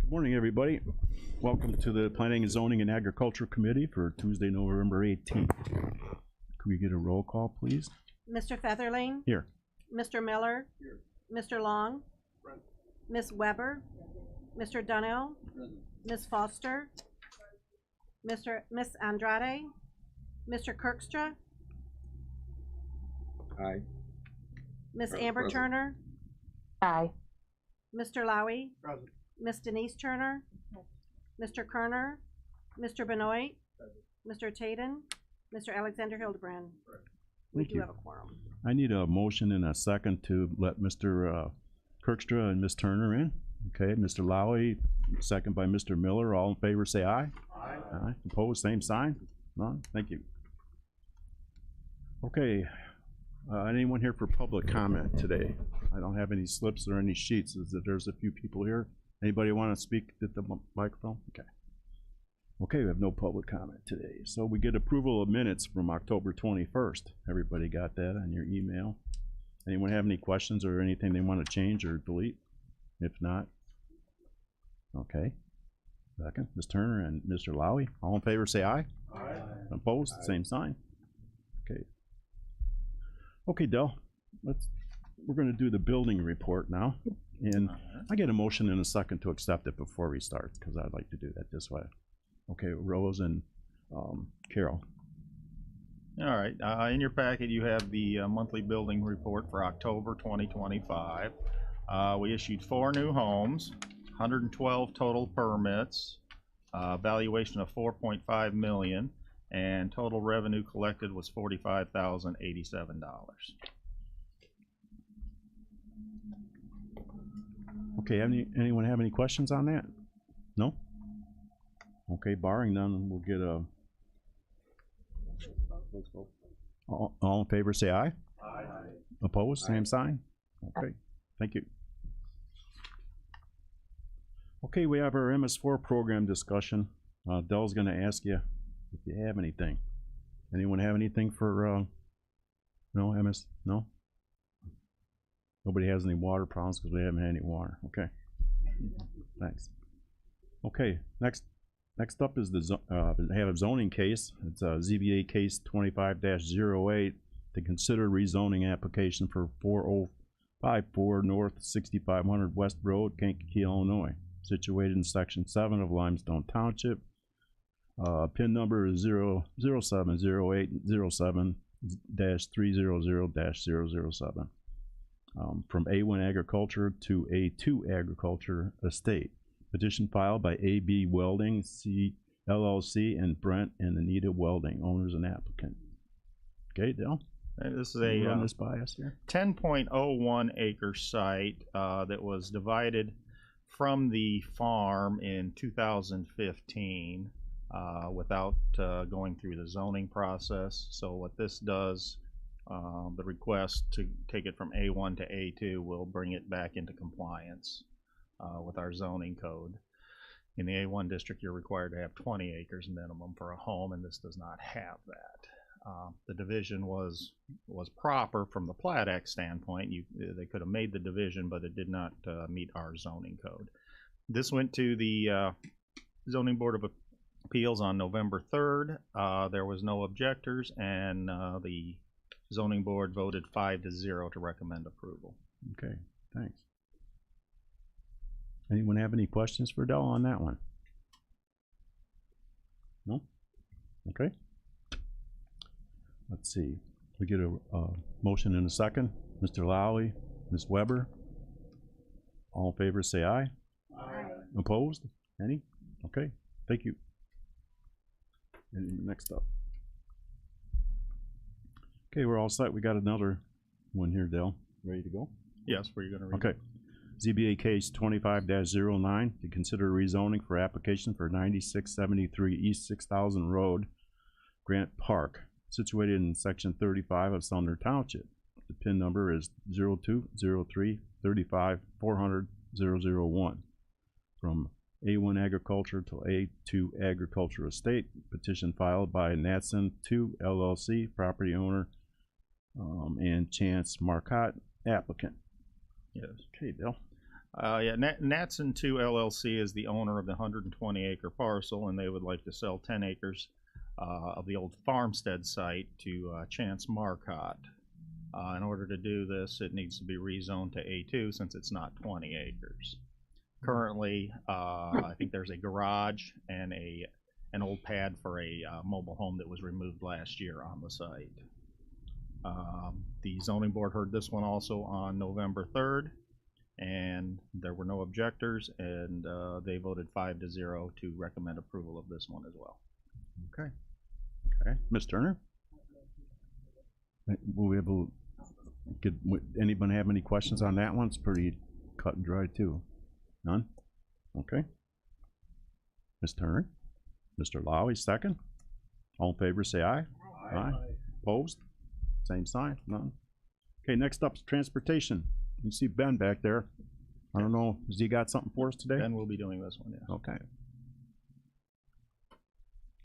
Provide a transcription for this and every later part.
Good morning, everybody. Welcome to the Planning and Zoning and Agriculture Committee for Tuesday, November 18th. Could we get a roll call, please? Mr. Featherling? Here. Mr. Miller? Here. Mr. Long? Present. Ms. Weber? Mr. Dunnell? Present. Ms. Foster? Miss Andrade? Mr. Kirkstra? Aye. Miss Amber Present. Turner? Aye. Mr. Lowy? Present. Miss Denise Turner? Mr. Kerner? Mr. Benoit? Mr. Taden? Mr. Alexander Hildebrand? We Thank do you. have a quorum. I need a motion and a second to let Mr. Kirkstra and Ms. Turner in. Okay, Mr. Lowy, second by Mr. Miller. All in favor say aye. Aye. Aye. Opposed, same sign? None? Thank you. Okay, anyone here for public comment today? I don't have any slips or any sheets. There's a few people here. Anybody want to speak at the microphone? Okay. Okay, we have no public comment today. So we get approval of minutes from October 21st. Everybody got that on your email? Anyone have any questions or anything they want to change or delete? If not, okay. Second, Ms. Turner and Mr. Lowy. All in favor say aye. Aye. Opposed? Aye. Same sign. Okay. Okay, Del, we're going to do the building report now. And I get a motion in a second to accept it before we start, because I'd like to do that this way. Okay, Rose and Carol. All right, in your packet you have the monthly building report for October 2025. We issued 4 new homes, 112 total permits, valuation of $4.5 million, and total revenue collected was $45,087. Okay, anyone have any questions on that? No? Okay, barring none, we'll get a... All in favor say aye. Aye. Opposed, same sign? Okay, thank you. Okay, we have our MS4 program discussion. Dell's gonna ask you if you have anything. Anyone have anything for, no, MS, no? Nobody has any water problems because we haven't had any water. Okay. Thanks. Okay, next up is they have a zoning case. It's a ZBA case 25-08 to consider rezoning application for 4054 North 6500 West Road, Kankakee, Illinois, situated in section 7 of Limestone Township. PIN number is 0070807-300-007. From A1 Agriculture to A2 Agriculture Estate. Petition filed by AB Welding C LLC and Brent and Anita Welding, owners and applicant. Okay, Dale. This is a run this by us here. 10.01 acre site that was divided from the farm in 2015 without going through the zoning process. So what this does, the request to take it from A1 to A2 will bring it back into compliance with our zoning code. In the A1 district, you're required to have 20 acres minimum for a home, and this does not have that. The division was proper from the Plat Act standpoint. They could have made the division, but it did not meet our zoning code. This went to the Zoning Board of Appeals on November 3rd. There was no objectors, and the Zoning Board voted 5-0 to recommend approval. Okay, thanks. Anyone have any questions for Del on that one? No? Okay. Let's see. We get a motion in a second. Mr. Lowry, Ms. Weber. All in favor say aye. Aye. Opposed? Any? Okay, thank you. And next up. Okay, we're all set. We got another one here, Del. Ready to go? Yes, were you going to read? Okay. ZBA case 25-09 to consider rezoning for application for 9673 East 6000 Road, Grant Park, situated in section 35 of Sumner Township. The PIN number is 020335400001. From A1 Agriculture to A2 Agriculture Estate. Petition filed by Natson 2 LLC, property owner, and Chance Marcotte, applicant. Yes. Okay, Bill. Yeah, Natson 2 LLC is the owner of the 120-acre parcel, and they would like to sell 10 acres of the old farmstead site to Chance Marcotte. In order to do this, it needs to be rezoned to A2 since it's not 20 acres. Currently, I think there's a garage and an old pad for a mobile home that was removed last year on the site. The zoning board heard this one also on November 3rd, and there were no objectors, and they voted 5-0 to recommend approval of this one as well. Okay. Okay. Ms. Turner? Will we able, would anyone have any questions on that one? It's pretty cut and dry too. None? Okay. Ms. Turner? Mr. Lowry, second. All in favor, say aye. Aye. Opposed? Same sign, none. Okay, next up is transportation. You see Ben back there. I don't know, has he got something for us today? Ben will be doing this one, yes. Okay.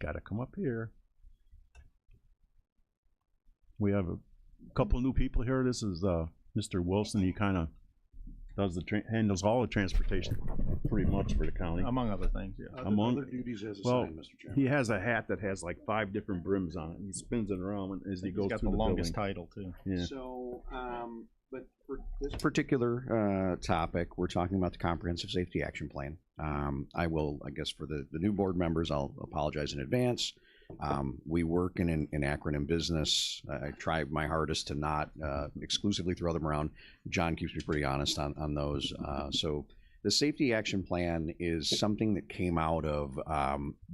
Gotta come up here. We have a couple new people here. This is Mr. Wilson. He kind of does handles all the transportation pretty much for the county. Among other things, yeah. Other duties as assigned, Mr. Chairman. He has a hat that has like 5 different brims on it. He spins it around as he goes He's got through the the longest building. title, too. Yeah. So, but for this particular topic, we're talking about the Comprehensive Safety Action Plan. I guess for the new board members, I'll apologize in advance. We work in an acronym business. I try my hardest to not exclusively throw them around. John keeps me pretty honest on those. So the Safety Action Plan is something that came out of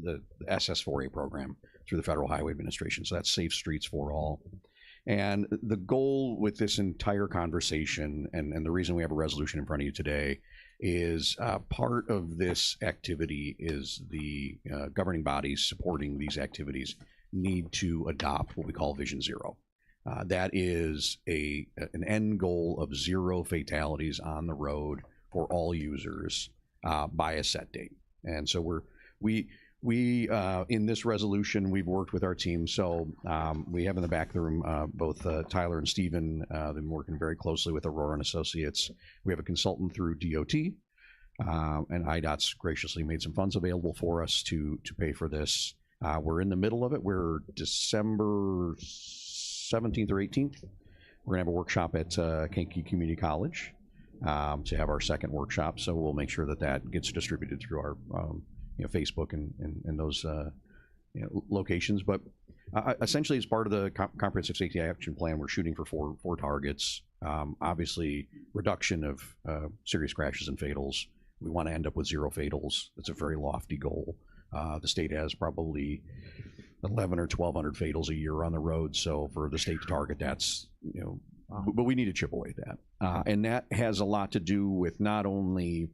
the SS4A program through the Federal Highway Administration. So that's Safe Streets for All. And the goal with this entire conversation, and the reason we have a resolution in front of you today, is part of this activity is the governing bodies supporting these activities need to adopt what we call Vision Zero. That is an end goal of 0 fatalities on the road for all users by a set date. And so we in this resolution, we've worked with our team. So we have in the back of the room both Tyler and Stephen. They've been working very closely with Aurora and Associates. We have a consultant through DOT, and IDOT's graciously made some funds available for us to pay for this. We're in the middle of it. We're December 17th or 18th. We're gonna have a workshop at Kankakee Community College to have our second workshop. So we'll make sure that gets distributed through our Facebook and those locations. But essentially, as part of the Comprehensive Safety Action Plan, we're shooting for four targets. Obviously, reduction of serious crashes and fatals. We want to end up with 0 fatals. It's a very lofty goal. The state has probably 1,100 or 1,200 fatals a year on the road. So for the state to target, that's but we need to chip away at that. And that has a lot to do with not only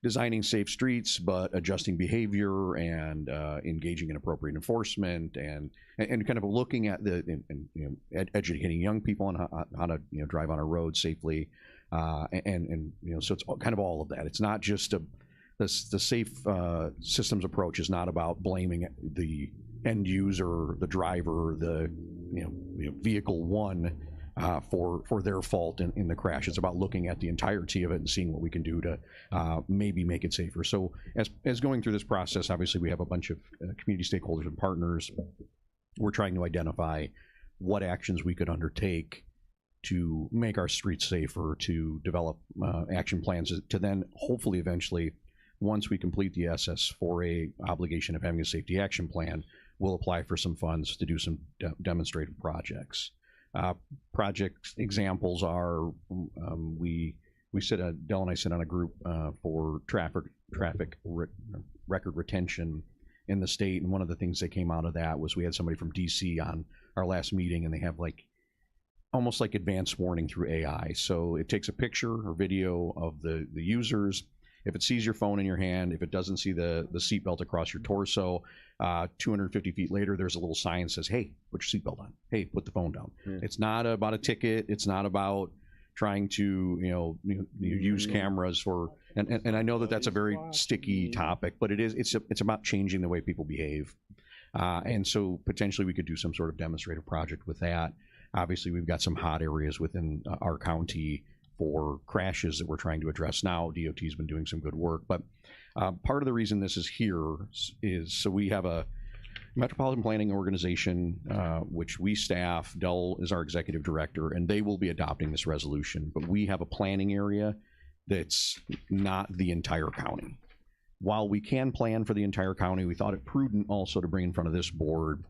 designing safe streets, but adjusting behavior and engaging in appropriate enforcement and kind of looking at educating young people on how to drive on a road safely, so it's kind of all of that. It's not just the safe systems approach is not about blaming the end user, the driver, the vehicle one. For their fault in the crash. It's about looking at the entirety of it and seeing what we can do to maybe make it safer. So as going through this process, obviously we have a bunch of community stakeholders and partners. We're trying to identify what actions we could undertake to make our streets safer, to develop action plans to then hopefully eventually, once we complete the SS4A obligation of having a safety action plan, we'll apply for some funds to do some demonstrative projects. Project examples are we sit Dell and I sit on a group for traffic record retention in the state, and one of the things that came out of that was we had somebody from DC on our last meeting, and they have almost like advanced warning through AI. So it takes a picture or video of the users. If it sees your phone in your hand, if it doesn't see the seatbelt across your torso, 250 feet later, there's a little sign that says, hey, put your seatbelt on. Hey, put the phone down. Yeah. It's not about a ticket. It's not about trying to, use cameras for, and I know that that's a very sticky topic, but it's about changing the way people behave. And so potentially we could do some sort of demonstrative project with that. Obviously, we've got some hot areas within our county for crashes that we're trying to address now. DOT's been doing some good work, but part of the reason this is here is so we have a Metropolitan Planning Organization, which we staff. Dell is our executive director, and they will be adopting this resolution. But we have a planning area that's not the entire county. While we can plan for the entire county, we thought it prudent also to bring in front of this board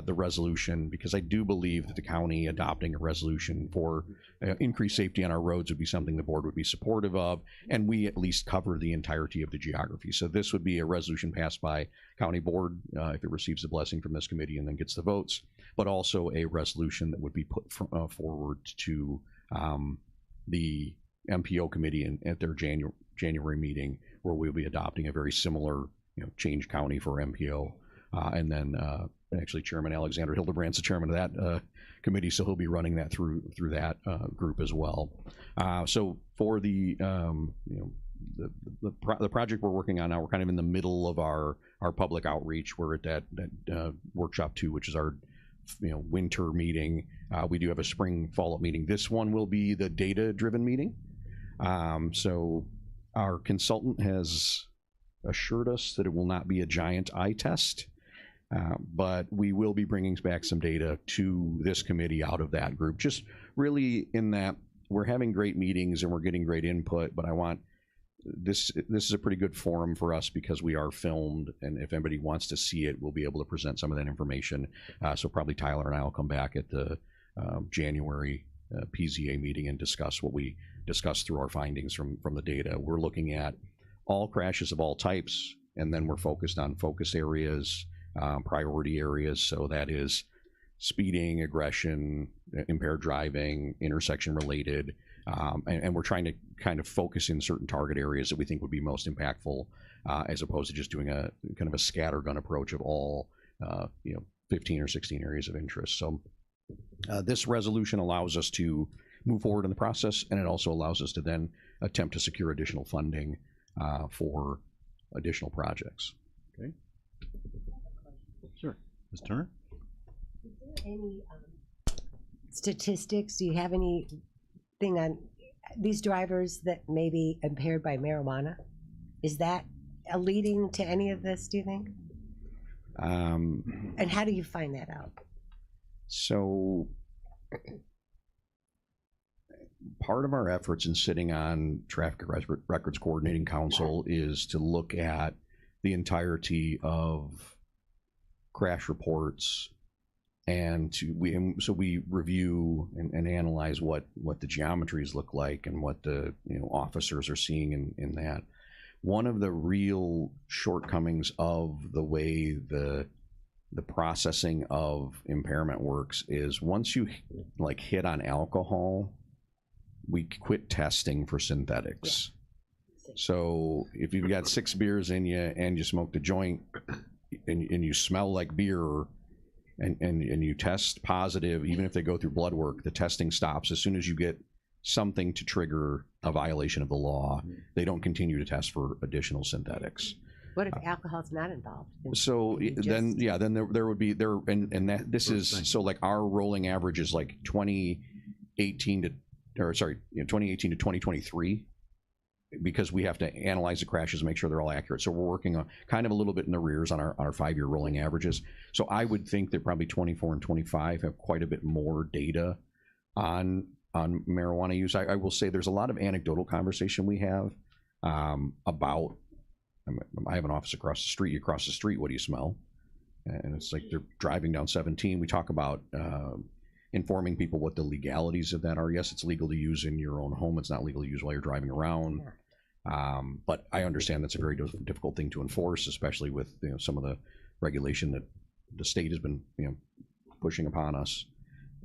the resolution, because I do believe that the county adopting a resolution for increased safety on our roads would be something the board would be supportive of, and we at least cover the entirety of the geography. So this would be a resolution passed by county board if it receives the blessing from this committee and then gets the votes, but also a resolution that would be put forward to the MPO committee at their January meeting, where we'll be adopting a very similar, change county for MPO, and then actually Chairman Alexander Hildebrand's the chairman of that committee, so he'll be running that through that group as well. So for the project we're working on now, we're kind of in the middle of our public outreach. We're at that workshop 2, which is our winter meeting. We do have a spring follow-up meeting. This one will be the data-driven meeting. So our consultant has assured us that it will not be a giant eye test. But we will be bringing back some data to this committee out of that group, just really in that we're having great meetings and we're getting great input, but I want this is a pretty good forum for us because we are filmed, and if anybody wants to see it, we'll be able to present some of that information. So probably Tyler and I will come back at the January PZA meeting and discuss what we discussed through our findings from the data. We're looking at all crashes of all types, and then we're focused on focus areas, priority areas. So that is speeding, aggression, impaired driving, intersection related, and we're trying to kind of focus in certain target areas that we think would be most impactful, as opposed to just doing a kind of a scattergun approach of all 15 or 16 areas of interest. So this resolution allows us to move forward in the process, and it also allows us to then attempt to secure additional funding for additional projects. Okay. Sure. Ms. Turner? Is there any statistics? Do you have anything on these drivers that may be impaired by marijuana? Is that leading to any of this, do you think? And how do you find that out? So part of our efforts in sitting on Traffic Records Coordinating Council is to look at the entirety of crash reports, and so we review and analyze what the geometries look like and what the officers are seeing in that. One of the real shortcomings of the way the processing of impairment works is once you hit on alcohol, we quit testing for synthetics. Yeah. So if you've got 6 beers in you and you smoked a joint and you smell like beer and you test positive, even if they go through blood work, the testing stops as soon as you get something to trigger a violation of the law. They don't continue to test for additional synthetics. What if alcohol's not involved? So then there would be and that this is so like our rolling average is like 2018 to 2023, because we have to analyze the crashes and make sure they're all accurate. So we're working on kind of a little bit in the rears on our 5-year rolling averages. So I would think that probably 24 and 25 have quite a bit more data on marijuana use. I will say there's a lot of anecdotal conversation we have about, I have an office across the street. You cross the street, what do you smell? And it's like they're driving down 17. We talk about informing people what the legalities of that are. Yes, it's legal to use in your own home. It's not legal to use while you're driving around. But I understand that's a very difficult thing to enforce, especially with some of the regulation that the state has been pushing upon us,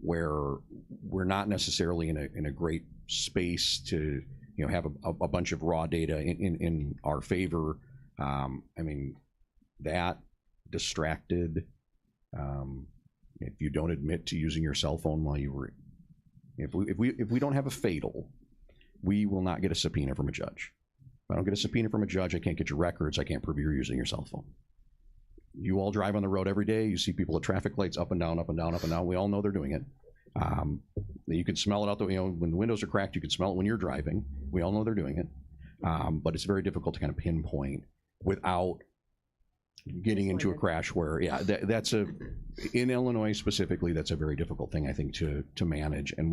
where we're not necessarily in a great space to have a bunch of raw data in our favor. I mean, that distracted. If you don't admit to using your cell phone while you were, if we don't have a fatal, we will not get a subpoena from a judge. If I don't get a subpoena from a judge, I can't get your records. I can't prove you're using your cell phone. You all drive on the road every day. You see people at traffic lights up and down, up and down, up and down. We all know they're doing it. You can smell it out the, when the windows are cracked, you can smell it when you're driving. We all know they're doing it. But it's very difficult to kind of pinpoint without getting into a crash where, that's in Illinois specifically, that's a very difficult thing, I think, to manage. And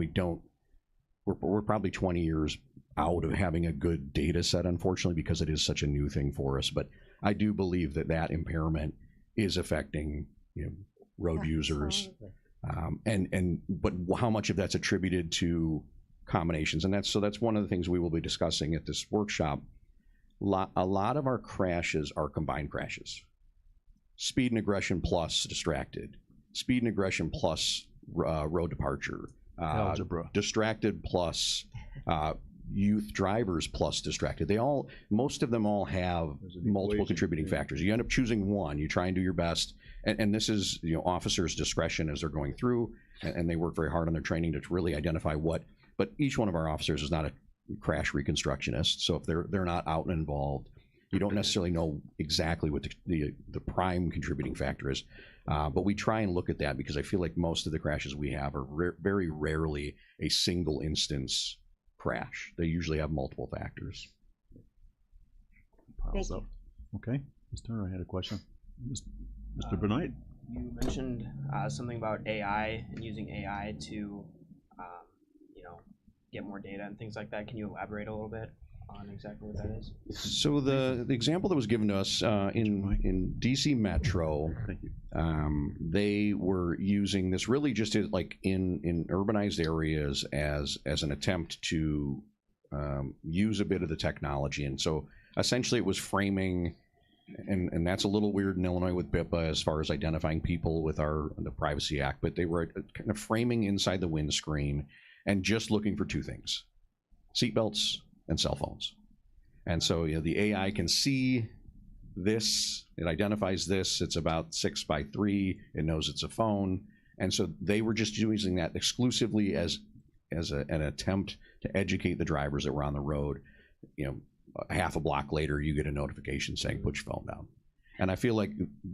we're probably 20 years out of having a good data set, unfortunately, because it is such a new thing for us. But I do believe that impairment is affecting, road users. But how much of that's attributed to combinations? And that's one of the things we will be discussing at this workshop. A lot of our crashes are combined crashes. Speed and aggression plus distracted. Speed and aggression plus road departure. Algebra. Distracted plus youth drivers plus distracted. Most of them all have multiple contributing factors. You end up choosing one. You try and do your best. And this is, officers' discretion as they're going through, and they work very hard on their training to really identify what. But each one of our officers is not a crash reconstructionist. So if they're not out and involved, you don't necessarily know exactly what the prime contributing factor is. But we try and look at that because I feel like most of the crashes we have are very rarely a single instance crash. They usually have multiple factors. Piles up. Okay. Ms. Turner, I had a question. Mr. Benoit? You mentioned something about AI and using AI to, get more data and things like that. Can you elaborate a little bit on exactly what that is? So the example that was given to us in DC Metro, Thank you. they were using this really just like in urbanized areas as an attempt to use a bit of the technology. And so essentially it was framing, and that's a little weird in Illinois with BIPA as far as identifying people with the Privacy Act, but they were kind of framing inside the windscreen and just looking for two things: seatbelts and cell phones. And so the AI can see this, it identifies this, it's about 6 by 3, it knows it's a phone. And so they were just using that exclusively as an attempt to educate the drivers that were on the road. A half a block later, you get a notification saying, put your phone down. And I feel like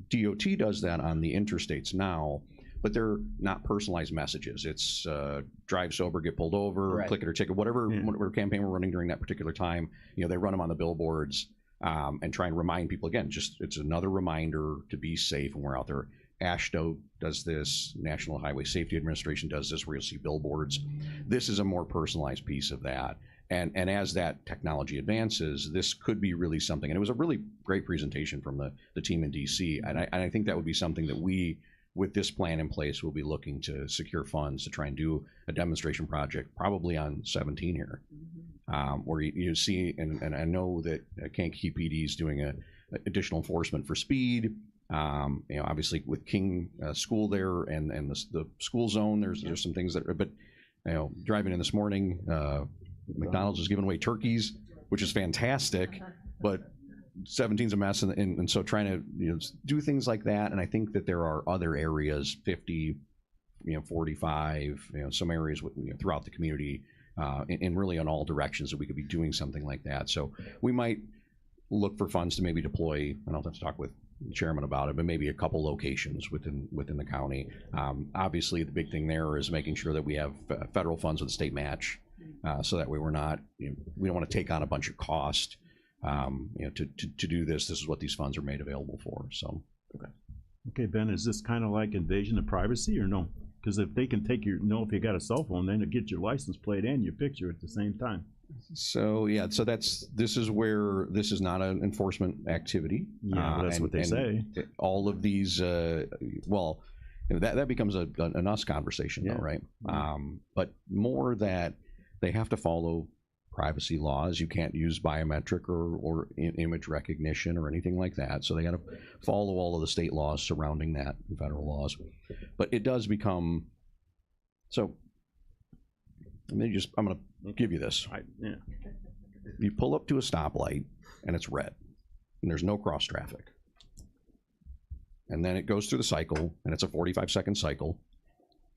DOT does that on the interstates now, but they're not personalized messages. It's drive sober, get pulled over, Right. click it or ticket, whatever campaign we're running during that particular time. They run them on the billboards and try and remind people again. It's another reminder to be safe when we're out there. AASHTO does this. National Highway Safety Administration does this, where you'll see billboards. This is a more personalized piece of that. And as that technology advances, this could be really something. And it was a really great presentation from the team in DC. And I think that would be something that we, with this plan in place, we'll be looking to secure funds to try and do a demonstration project, probably on 17 here, where you see, and I know that Kankakee PD is doing additional enforcement for speed. Obviously with King School there and the school zone, there's some things that are, but driving in this morning, McDonald's is giving away turkeys, which is fantastic, but 17's a mess, and so trying to do things like that. And I think that there are other areas, 50, 45, some areas throughout the community, and really in all directions that we could be doing something like that. So we might look for funds to maybe deploy, and I'll have to talk with the chairman about it, but maybe a couple locations within the county. Obviously, the big thing there is making sure that we have federal funds with a state match, so that way we're not, we don't want to take on a bunch of cost. To do this is what these funds are made available for. So, Okay, Ben, is this kind of like invasion of privacy or no? Because if they can take if you got a cell phone, then it gets your license plate and your picture at the same time. So this is where this is not an enforcement activity. Yeah, that's what they say. All of these, that becomes an us conversation, though, right? But more that they have to follow privacy laws. You can't use biometric or image recognition or anything like that. So they got to follow all of the state laws surrounding that, federal laws. But it does become, so I'm going to give you this. You pull up to a stoplight and it's red and there's no cross traffic. And then it goes through the cycle and it's a 45-second cycle.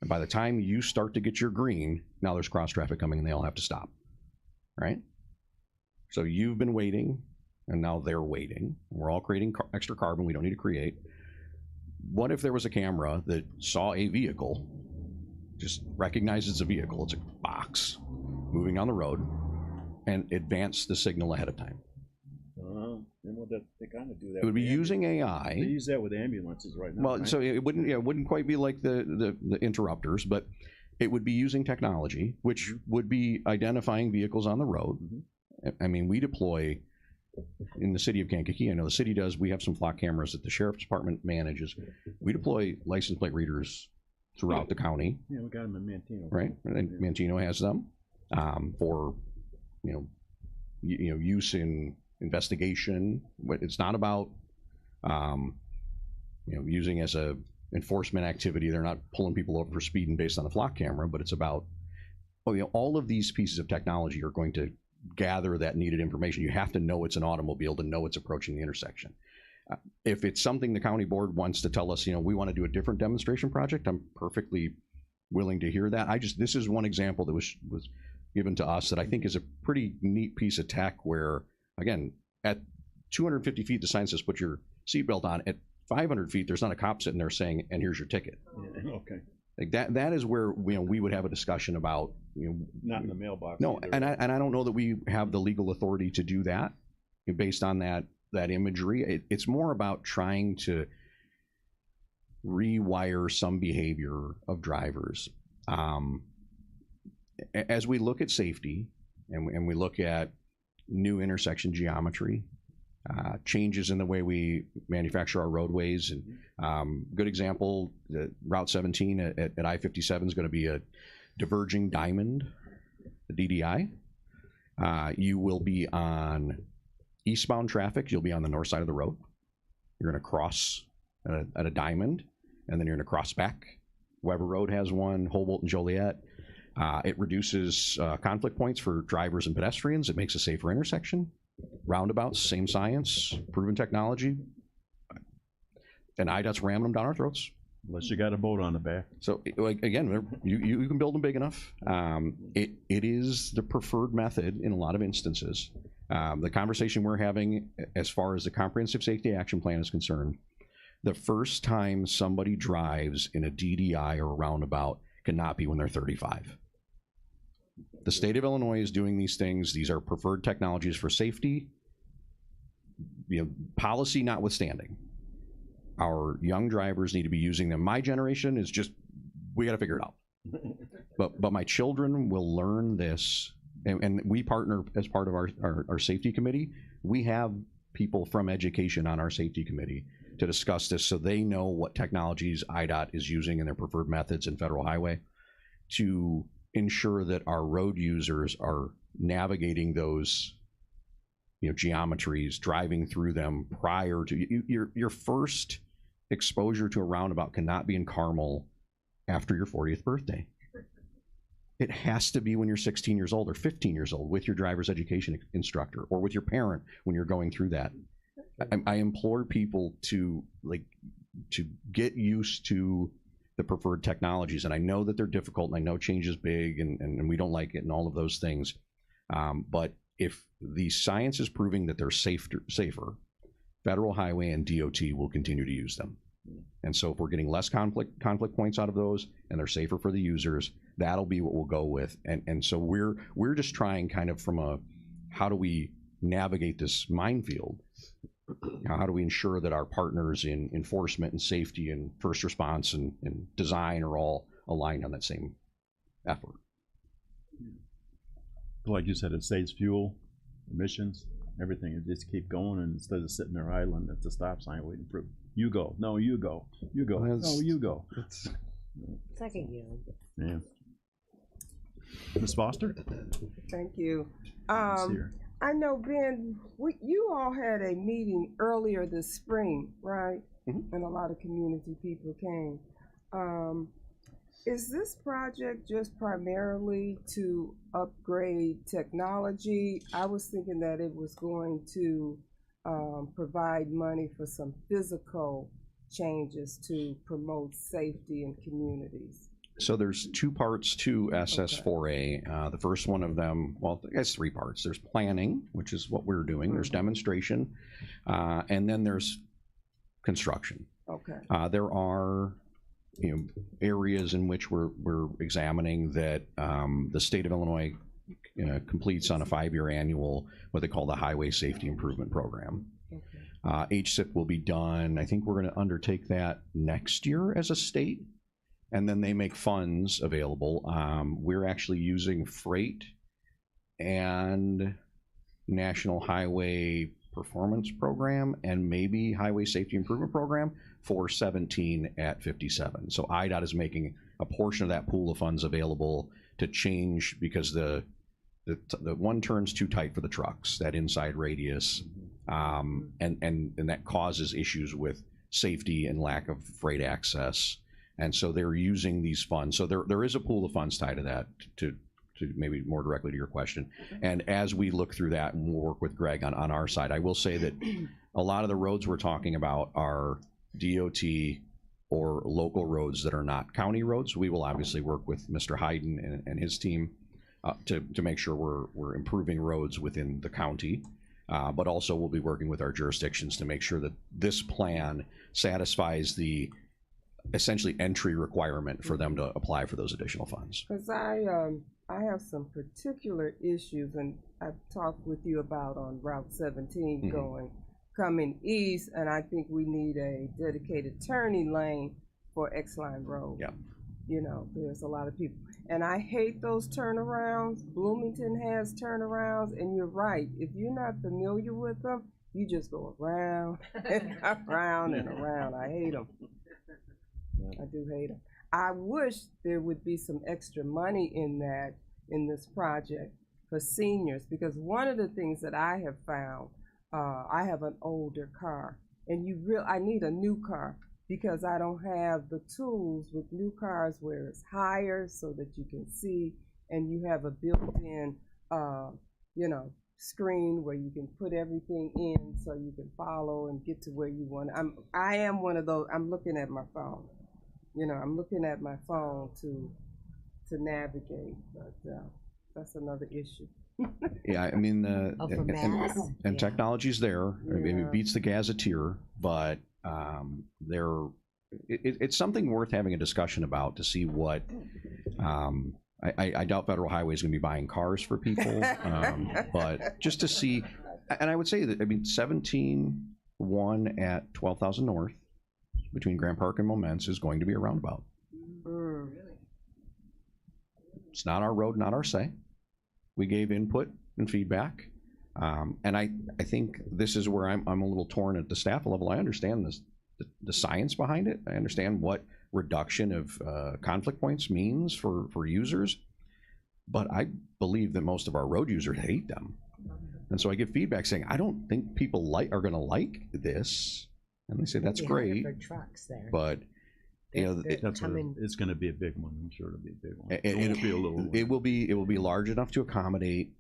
And by the time you start to get your green, now there's cross traffic coming and they all have to stop. Right? So you've been waiting, and now they're waiting. We're all creating extra carbon we don't need to create. What if there was a camera that saw a vehicle just recognize it's a vehicle, it's a box moving on the road, and advance the signal ahead of time. They kind of do that. It would be using They AI. use that with ambulances right now. Well, right? so it wouldn't quite be like the interrupters, but it would be using technology, which would be identifying vehicles on the road. I mean, we deploy in the city of Kankakee. I know the city does. We have some flock cameras that the sheriff's department manages. We deploy license plate readers throughout the county, Yeah, we got them in Mantino. right? And Mantino has them for use in investigation. But it's not about using as a enforcement activity. They're not pulling people over for speeding based on the flock camera, but it's about all of these pieces of technology are going to gather that needed information. You have to know it's an automobile to know it's approaching the intersection. If it's something the county board wants to tell us, we want to do a different demonstration project, I'm perfectly willing to hear that. This is one example that was given to us that I think is a pretty neat piece of tech where, again, at 250 feet, the sign says put your seatbelt on. At 500 feet, there's not a cop sitting there saying, and here's your ticket. Yeah, okay. Like that is where we would have a discussion about, Not in the mailbox. no, either. and I don't know that we have the legal authority to do that based on that imagery. It's more about trying to rewire some behavior of drivers. As we look at safety and we look at new intersection geometry, changes in the way we manufacture our roadways, and good example, Route 17 at I-57 is going to be a diverging diamond, the DDI. You will be on eastbound traffic. You'll be on the north side of the road. You're going to cross at a diamond, and then you're going to cross back. Weber Road has one, Humboldt and Joliet. It reduces conflict points for drivers and pedestrians. It makes a safer intersection. Roundabouts, same science, proven technology. And IDOT's ramming them down our throats. Unless you got a boat on the back. So again, you can build them big enough. It is the preferred method in a lot of instances. The conversation we're having as far as the Comprehensive Safety Action Plan is concerned, the first time somebody drives in a DDI or a roundabout cannot be when they're 35. The state of Illinois is doing these things. These are preferred technologies for safety, policy notwithstanding. Our young drivers need to be using them. My generation is just, we got to figure it out. But my children will learn this, and we partner as part of our safety committee. We have people from education on our safety committee to discuss this so they know what technologies IDOT is using in their preferred methods in federal highway to ensure that our road users are navigating those geometries, driving through them prior to your first exposure to a roundabout cannot be in Carmel after your 40th birthday. It has to be when you're 16 years old or 15 years old with your driver's education instructor or with your parent when you're going through that. I implore people to get used to the preferred technologies, and I know that they're difficult, and I know change is big, and we don't like it, and all of those things. But if the science is proving that they're safer, Federal Highway and DOT will continue to use them. And so if we're getting less conflict points out of those, and they're safer for the users, that'll be what we'll go with. And so we're just trying kind of from a, how do we navigate this minefield? How do we ensure that our partners in enforcement and safety and first response and design are all aligned on that same effort? Like you said, it saves fuel, emissions, everything. It just keep going, and instead of sitting there idling at the stop sign waiting for you go. No, you go. You go. No, you go. Second you. Yeah. Ms. Foster? Thank you. Let's see her. I know, Ben, you all had a meeting earlier this spring, right? Mm-hmm. And a lot of community people came. Is this project just primarily to upgrade technology? I was thinking that it was going to provide money for some physical changes to promote safety in communities. So there's two parts to SS4A. The first one of them, well, I guess three parts. There's planning, which is what we're doing. There's demonstration, and then there's construction. Okay. There are areas in which we're examining that the state of Illinois completes on a 5-year annual, what they call the Highway Safety Improvement Program. HSIP will be done. I think we're going to undertake that next year as a state, and then they make funds available. We're actually using freight and National Highway Performance Program and maybe Highway Safety Improvement Program for 17 at 57. So IDOT is making a portion of that pool of funds available to change because the one turn's too tight for the trucks, that inside radius, and that causes issues with safety and lack of freight access. And so they're using these funds. So there is a pool of funds tied to that, to maybe more directly to your question. And as we look through that, and we'll work with Greg on our side, I will say that a lot of the roads we're talking about are DOT or local roads that are not county roads. We will obviously work with Mr. Hayden and his team to make sure we're improving roads within the county. But also we'll be working with our jurisdictions to make sure that this plan satisfies the essentially entry requirement for them to apply for those additional funds. Because I have some particular issues, and I've talked with you about on Route 17 coming east, and I think we need a dedicated turning lane for X-Line Road. Yeah. There's a lot of people, and I hate those turnarounds. Bloomington has turnarounds, and you're right. If you're not familiar with them, you just go around and around and around. I hate them. I do hate them. I wish there would be some extra money in this project for seniors, because one of the things that I have found, I have an older car, and I need a new car because I don't have the tools with new cars where it's higher so that you can see, and you have a built-in, screen where you can put everything in so you can follow and get to where you want. I am one of those. I'm looking at my phone. I'm looking at my phone to navigate, but that's another issue. Yeah, I mean, for mass? and technology's there. Maybe it beats the gazetteer, but it's something worth having a discussion about to see what. I doubt Federal Highway is going to be buying cars for people, but just to see. And I would say that 17-1 at 12,000 North between Grant Park and Momence is going to be a roundabout. It's not our road, not our say. We gave input and feedback, and I think this is where I'm a little torn at the staff level. I understand the science behind it. I understand what reduction of conflict points means for users, but I believe that most of our road users hate them, and so I give feedback saying I don't think people are going to like this, and they say that's great for trucks there. But it's going to be a big one. I'm sure it'll be a big one. It will be large enough to accommodate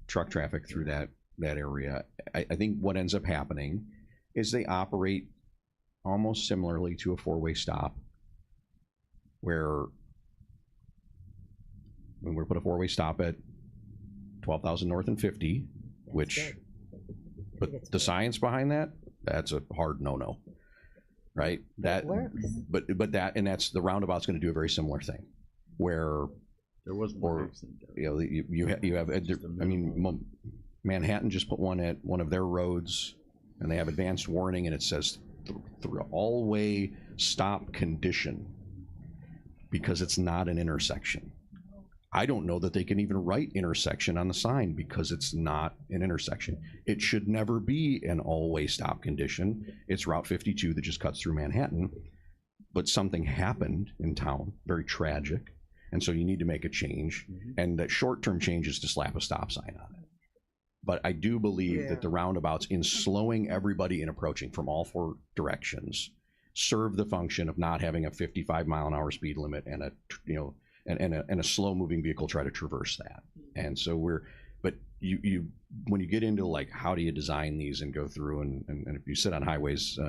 truck traffic through that area. I think what ends up happening is they operate almost similarly to a four-way stop, where when we put a four-way stop at 12,000 North and 50, but the science behind that's a hard no-no. Right. That works. But that's the roundabout's going to do a very similar thing, where there was one accident. You have. Manhattan just put one at one of their roads, and they have advanced warning, and it says through all-way stop condition because it's not an intersection. I don't know that they can even write intersection on the sign because it's not an intersection. It should never be an all-way stop condition. It's Route 52 that just cuts through Manhattan, but something happened in town, very tragic, and so you need to make a change, and that short-term change is to slap a stop sign on it. But I do believe that the roundabouts, in slowing everybody in approaching from all four directions, serve the function of not having a 55-mile-an-hour speed limit and a slow-moving vehicle try to traverse that. And so but when you get into like how do you design these and go through and if you sit on highways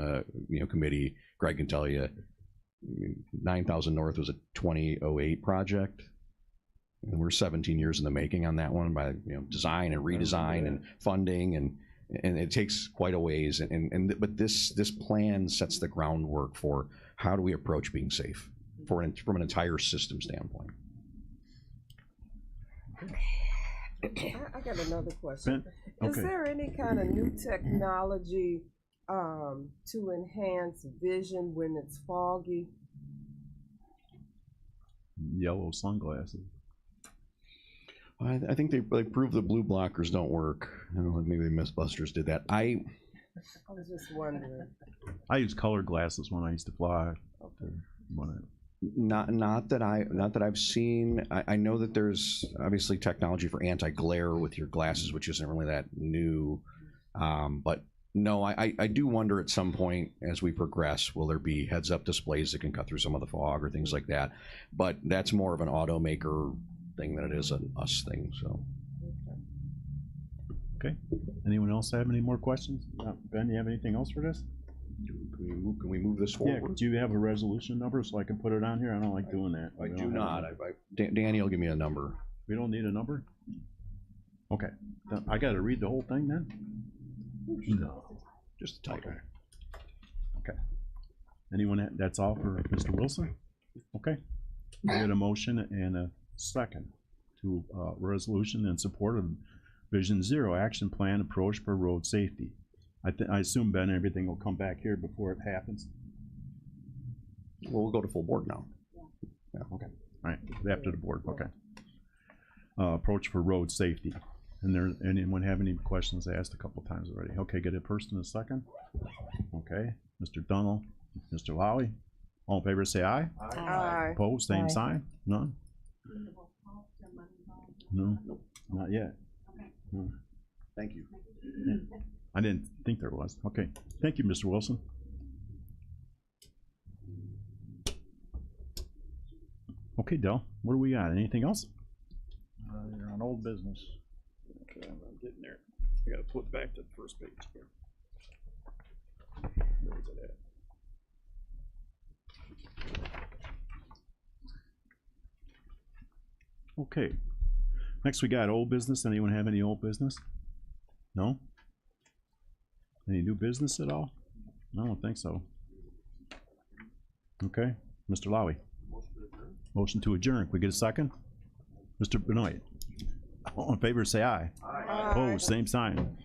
committee, Greg can tell you 9,000 North was a 2008 project, and we're 17 years in the making on that one by design and redesign and funding, and it takes quite a ways. But this plan sets the groundwork for how do we approach being safe. from an entire system standpoint. I got another question. Ben? Is Okay. there any kind of new technology to enhance vision when it's foggy? Yellow sunglasses. I think they proved the blue blockers don't work. I don't know, maybe Mythbusters did that. I was just wondering. I use colored glasses when I used to fly. Not that I've seen. I know that there's obviously technology for anti-glare with your glasses, which isn't really that new. But no, I do wonder at some point as we progress, will there be heads-up displays that can cut through some of the fog or things like that? But that's more of an automaker thing than it is an us thing. So. Okay. Anyone else have any more questions? Ben, you have anything else for this? Can we move this Yeah. forward? Do you have a resolution number so I can put it on here? I don't like doing that. I We do don't have not. Danny will give me a number. We don't need a number? Okay. Then I gotta read the whole thing then? No. Just the title. Okay. Anyone, that's all for Mr. Wilson? Okay. We had a motion and a second to resolution in support of Vision Zero Action Plan Approach for Road Safety. I assume, Ben, everything will come back here before it happens? Well, we'll go to full board now. Okay, all right, after the board, okay. Approach for road safety. And there, anyone have any questions? I asked a couple times already. Okay, get a first and a second. Okay, Mr. Dunnell, Mr. Lowry, all in favor say aye. Aye. Opposed, same Aye. sign? None? No, not yet. No. Thank you. I didn't think there was. Okay, thank you, Mr. Wilson. Okay, Del, what do we got? Anything else? You're on old business. Okay, I'm getting there. I gotta flip back to the first page here. Where is it at? Okay. Next we got old business. Anyone have any old business? No? Any new business at all? I don't think so. Okay, Mr. Lowry. Motion to adjourn. Can we get a second? Mr. Benoit. All in favor say aye. Aye. Opposed, same sign.